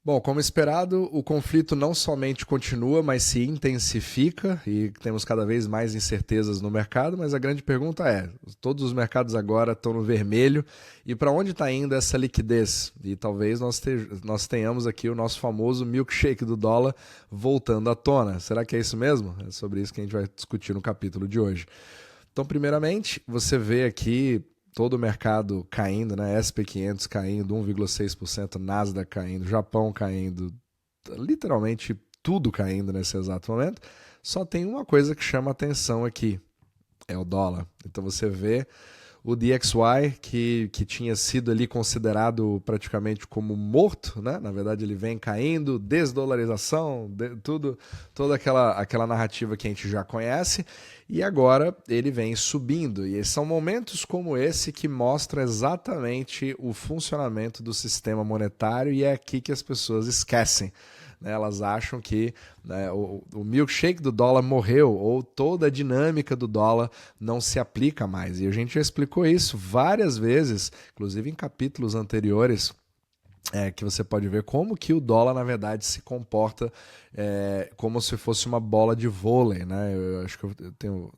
Bom, como esperado, o conflito não somente continua, mas se intensifica e temos cada vez mais incertezas no mercado, mas a grande pergunta é, todos os mercados agora estão no vermelho e para onde está indo essa liquidez? E talvez nós tenhamos aqui o nosso famoso milkshake do dólar voltando à tona. Será que é isso mesmo? É sobre isso que a gente vai discutir no capítulo de hoje. Então, primeiramente, você vê aqui todo o mercado caindo, né? SP500 caindo 1,6%, Nasdaq caindo, Japão caindo, literalmente tudo caindo nesse exato momento. Só tem uma coisa que chama atenção aqui, é o dólar. Então você vê o DXY, que tinha sido ali considerado praticamente como morto, né? Na verdade ele vem caindo, desdolarização, toda aquela narrativa que a gente já conhece, e agora ele vem subindo. E são momentos como esse que mostram exatamente o funcionamento do sistema monetário, e é aqui que as pessoas esquecem. Elas acham que, né, o milkshake do dólar morreu ou toda a dinâmica do dólar não se aplica mais. E a gente já explicou isso várias vezes, inclusive em capítulos anteriores, que você pode ver como que o dólar, na verdade, se comporta como se fosse uma bola de vôlei, né? Eu acho que eu tenho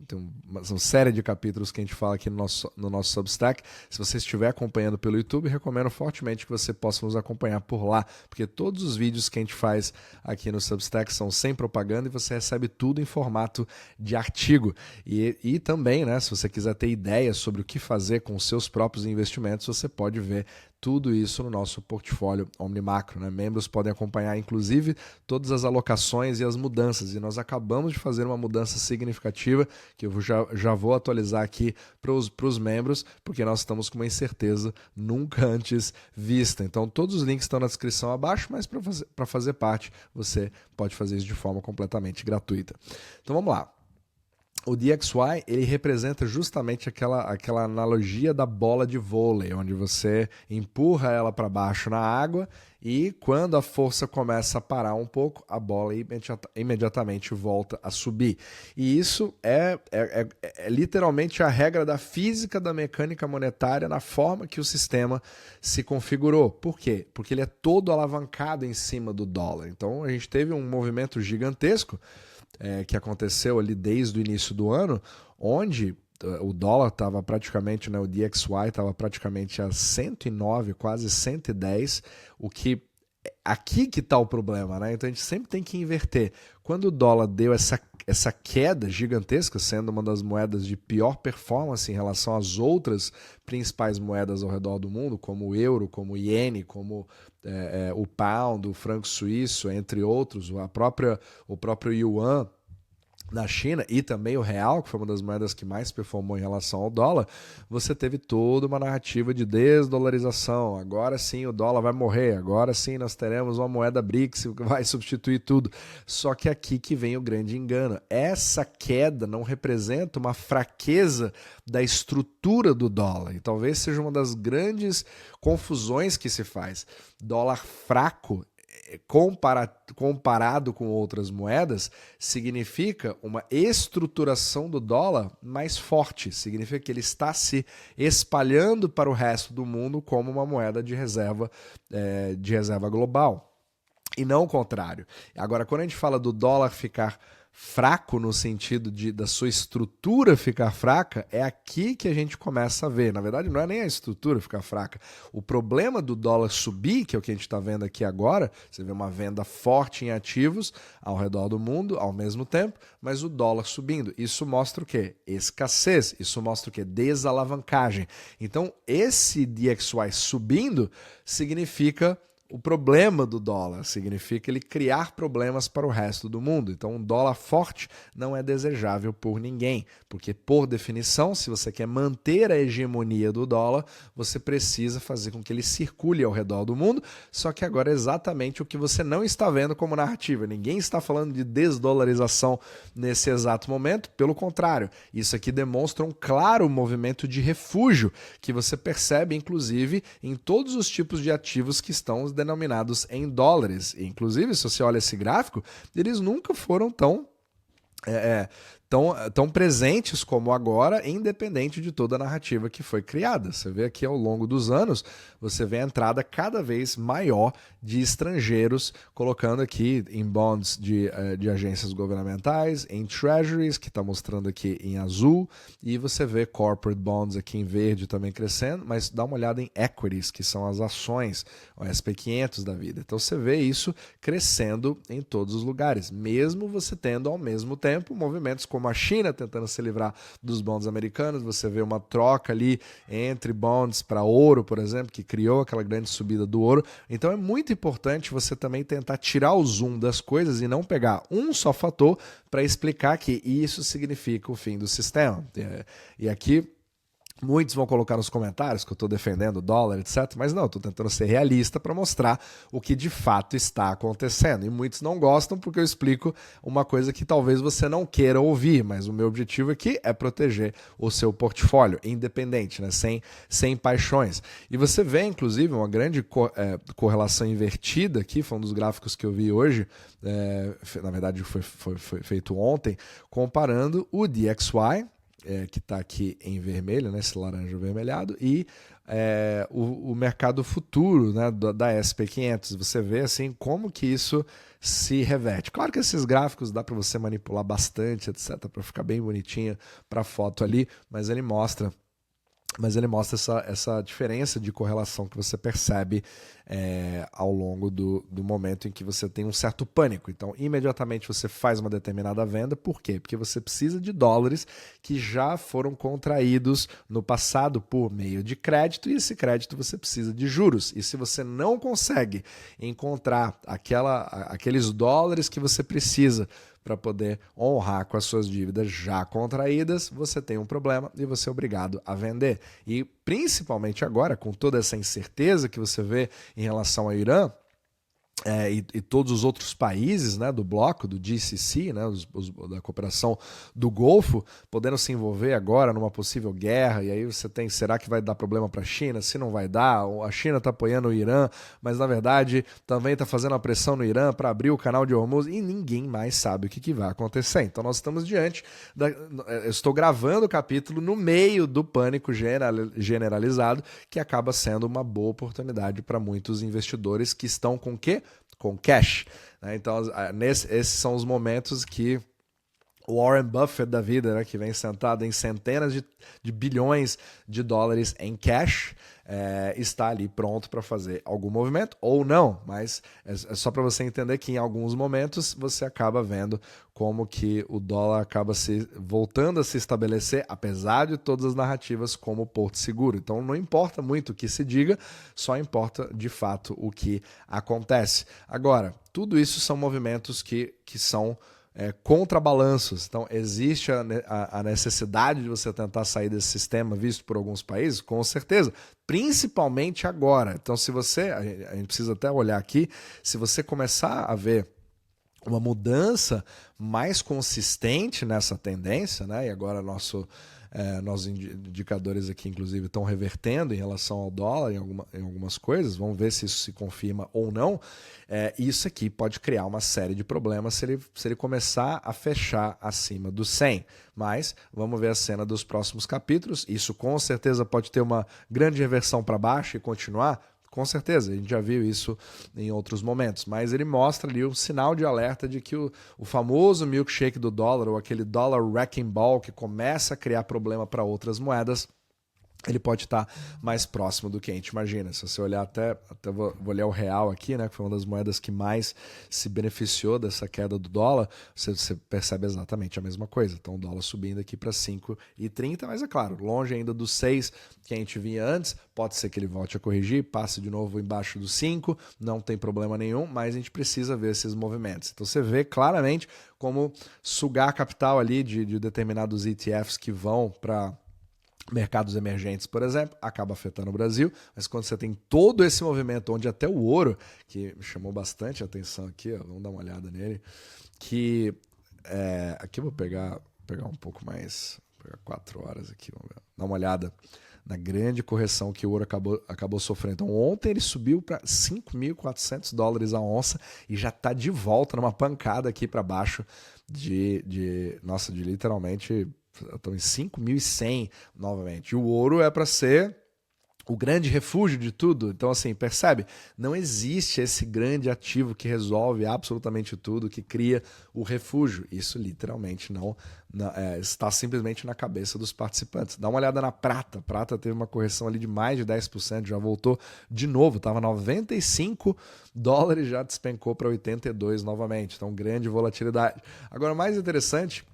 uma série de capítulos que a gente fala aqui no nosso Substack. Se você estiver acompanhando pelo YouTube, recomendo fortemente que você possa nos acompanhar por lá, porque todos os vídeos que a gente faz aqui no Substack são sem propaganda e você recebe tudo em formato de artigo. E também, né, se você quiser ter ideias sobre o que fazer com os seus próprios investimentos, você pode ver tudo isso no nosso portfólio OmniMacro, né? Membros podem acompanhar, inclusive, todas as alocações e as mudanças. E nós acabamos de fazer uma mudança significativa, que eu já vou atualizar aqui para os membros, porque nós estamos com uma incerteza nunca antes vista. Então, todos os links estão na descrição abaixo, mas para fazer parte, você pode fazer isso de forma completamente gratuita. Então, vamos lá. O DXY, ele representa justamente aquela analogia da bola de vôlei, onde você empurra ela para baixo na água e quando a força começa a parar um pouco, a bola imediatamente volta a subir. E isso é literalmente a regra da física da mecânica monetária na forma que o sistema se configurou. Por quê? Porque ele é todo alavancado em cima do dólar. Então a gente teve um movimento gigantesco que aconteceu ali desde o início do ano, onde o dólar estava praticamente, né, o DXY estava praticamente a 109, quase 110, o que aqui que está o problema, né? Então a gente sempre tem que inverter. Quando o dólar deu essa queda gigantesca, sendo uma das moedas de pior performance em relação às outras principais moedas ao redor do mundo, como o euro, como o iene, como o pound, o franco suíço, entre outros, o próprio yuan na China e também o real, que foi uma das moedas que mais performou em relação ao dólar, você teve toda uma narrativa de desdolarização. Agora sim o dólar vai morrer, agora sim nós teremos uma moeda BRICS que vai substituir tudo. Só que aqui que vem o grande engano. Essa queda não representa uma fraqueza da estrutura do dólar. E talvez seja uma das grandes confusões que se faz. Dólar fraco comparado com outras moedas, significa uma estruturação do dólar mais forte. Significa que ele está se espalhando para o resto do mundo como uma moeda de reserva global. E não o contrário. Agora, quando a gente fala do dólar ficar fraco no sentido da sua estrutura ficar fraca, é aqui que a gente começa a ver. Na verdade, não é nem a estrutura ficar fraca. O problema do dólar subir, que é o que a gente está vendo aqui agora, você vê uma venda forte em ativos ao redor do mundo ao mesmo tempo, mas o dólar subindo. Isso mostra o quê? Escassez. Isso mostra o quê? Desalavancagem. Então, esse DXY subindo significa o problema do dólar, significa ele criar problemas para o resto do mundo. Então, um dólar forte não é desejável por ninguém, porque, por definição, se você quer manter a hegemonia do dólar, você precisa fazer com que ele circule ao redor do mundo, só que agora é exatamente o que você não está vendo como narrativa. Ninguém está falando de desdolarização nesse exato momento, pelo contrário, isso aqui demonstra um claro movimento de refúgio, que você percebe, inclusive, em todos os tipos de ativos que estão denominados em dólares. Inclusive, se você olha esse gráfico, eles nunca foram tão presentes como agora, independente de toda a narrativa que foi criada. Você vê aqui ao longo dos anos, você vê a entrada cada vez maior de estrangeiros, colocando aqui em bonds de agências governamentais, em treasuries, que está mostrando aqui em azul, e você vê corporate bonds aqui em verde também crescendo, mas dá uma olhada em equities, que são as ações, o SP500 da vida. Então você vê isso crescendo em todos os lugares, mesmo você tendo ao mesmo tempo movimentos como a China tentando se livrar dos bonds americanos. Você vê uma troca ali entre bonds para ouro, por exemplo, que criou aquela grande subida do ouro. Então é muito importante você também tentar tirar o zoom das coisas e não pegar um só fator para explicar que isso significa o fim do sistema. E aqui muitos vão colocar nos comentários que eu estou defendendo o dólar, etc. Mas não, estou tentando ser realista para mostrar o que de fato está acontecendo. E muitos não gostam porque eu explico uma coisa que talvez você não queira ouvir, mas o meu objetivo aqui é proteger o seu portfólio, independente, né? sem paixões. E você vê, inclusive, uma grande correlação invertida aqui, foi um dos gráficos que eu vi hoje, na verdade foi feito ontem, comparando o DXY, que está aqui em vermelho, né, esse laranja avermelhado, e o mercado futuro, né, da SP500. Você vê assim como que isso se reverte. Claro que esses gráficos dá para você manipular bastante, etc, para ficar bem bonitinho para a foto ali, mas ele mostra essa diferença de correlação que você percebe ao longo do momento em que você tem um certo pânico. Então, imediatamente você faz uma determinada venda. Por quê? Porque você precisa de dólares que já foram contraídos no passado por meio de crédito, e esse crédito você precisa de juros. E se você não consegue encontrar aqueles dólares que você precisa para poder honrar com as suas dívidas já contraídas, você tem um problema e você é obrigado a vender. E principalmente agora, com toda essa incerteza que você vê em relação ao Irã, e todos os outros países, né, do bloco, do GCC, né, da cooperação do Golfo, podendo se envolver agora numa possível guerra. E aí você tem, será que vai dar problema para a China? Se não vai dar, a China está apoiando o Irã, mas na verdade também está fazendo a pressão no Irã para abrir o canal de Hormuz, e ninguém mais sabe o que vai acontecer. Então nós estamos diante, eu estou gravando o capítulo no meio do pânico generalizado, que acaba sendo uma boa oportunidade para muitos investidores que estão com o quê? Com cash. Então, esses são os momentos que o Warren Buffett da vida, né, que vem sentado em centenas de bilhões de dólares em cash, está ali pronto para fazer algum movimento ou não, mas é só para você entender que em alguns momentos você acaba vendo como que o dólar acaba voltando a se estabelecer, apesar de todas as narrativas, como porto seguro. Então não importa muito o que se diga, só importa de fato o que acontece. Agora, tudo isso são movimentos que são contrabalanços. Então, existe a necessidade de você tentar sair desse sistema visto por alguns países? Com certeza, principalmente agora. Então, a gente precisa até olhar aqui, se você começar a ver uma mudança mais consistente nessa tendência, né? E agora nossos indicadores aqui, inclusive, estão revertendo em relação ao dólar em algumas coisas. Vamos ver se isso se confirma ou não. Isso aqui pode criar uma série de problemas se ele começar a fechar acima do 100. Mas vamos ver a cena dos próximos capítulos. Isso com certeza pode ter uma grande reversão para baixo e continuar. Com certeza, a gente já viu isso em outros momentos, mas ele mostra ali um sinal de alerta de que o famoso milkshake do dólar, ou aquele dollar wrecking ball que começa a criar problema para outras moedas, ele pode estar mais próximo do que a gente imagina. Se você olhar até vou olhar o real aqui, né, que foi uma das moedas que mais se beneficiou dessa queda do dólar, você percebe exatamente a mesma coisa. Então o dólar subindo aqui para 5,30, mas é claro, longe ainda dos 6 que a gente vinha antes. Pode ser que ele volte a corrigir, passe de novo embaixo dos 5, não tem problema nenhum, mas a gente precisa ver esses movimentos. Então você vê claramente como sugar capital ali de determinados ETFs que vão para mercados emergentes, por exemplo, acaba afetando o Brasil, mas quando você tem todo esse movimento, onde até o ouro, que me chamou bastante atenção aqui, ó, vamos dar uma olhada nele, que aqui eu vou pegar um pouco mais, vou pegar 4 horas aqui, vamos ver, dar uma olhada na grande correção que o ouro acabou sofrendo. Então ontem ele subiu para $5.400 a onça e já está de volta numa pancada aqui para baixo de literalmente, estão em 5.100 novamente. E o ouro é para ser o grande refúgio de tudo. Então, assim, percebe? Não existe esse grande ativo que resolve absolutamente tudo, que cria o refúgio. Isso literalmente não está simplesmente na cabeça dos participantes. Dá uma olhada na prata. A prata teve uma correção ali de mais de 10%, já voltou de novo. Estava $95, já despencou para 82 novamente. Então, grande volatilidade. Agora, o mais interessante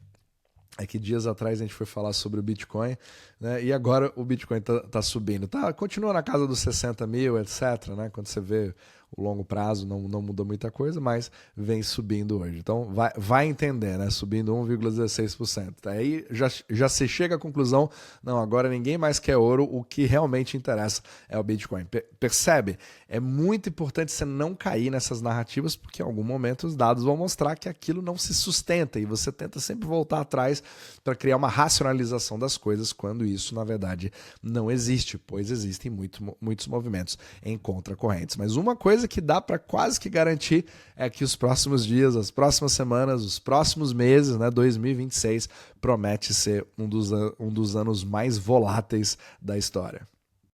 é que dias atrás a gente foi falar sobre o Bitcoin, né? E agora o Bitcoin tá subindo. Continua na casa dos 60 mil, etc. Né? Quando você vê o longo prazo, não mudou muita coisa, mas vem subindo hoje. Então vai entender, né? Subindo 1,16%. Aí já se chega à conclusão, não, agora ninguém mais quer ouro, o que realmente interessa é o Bitcoin. Percebe? É muito importante você não cair nessas narrativas, porque em algum momento os dados vão mostrar que aquilo não se sustenta e você tenta sempre voltar atrás para criar uma racionalização das coisas, quando isso, na verdade, não existe, pois existem muitos movimentos em contracorrentes. Mas uma coisa que dá para quase que garantir é que os próximos dias, as próximas semanas, os próximos meses, né, 2026, promete ser um dos anos mais voláteis da história.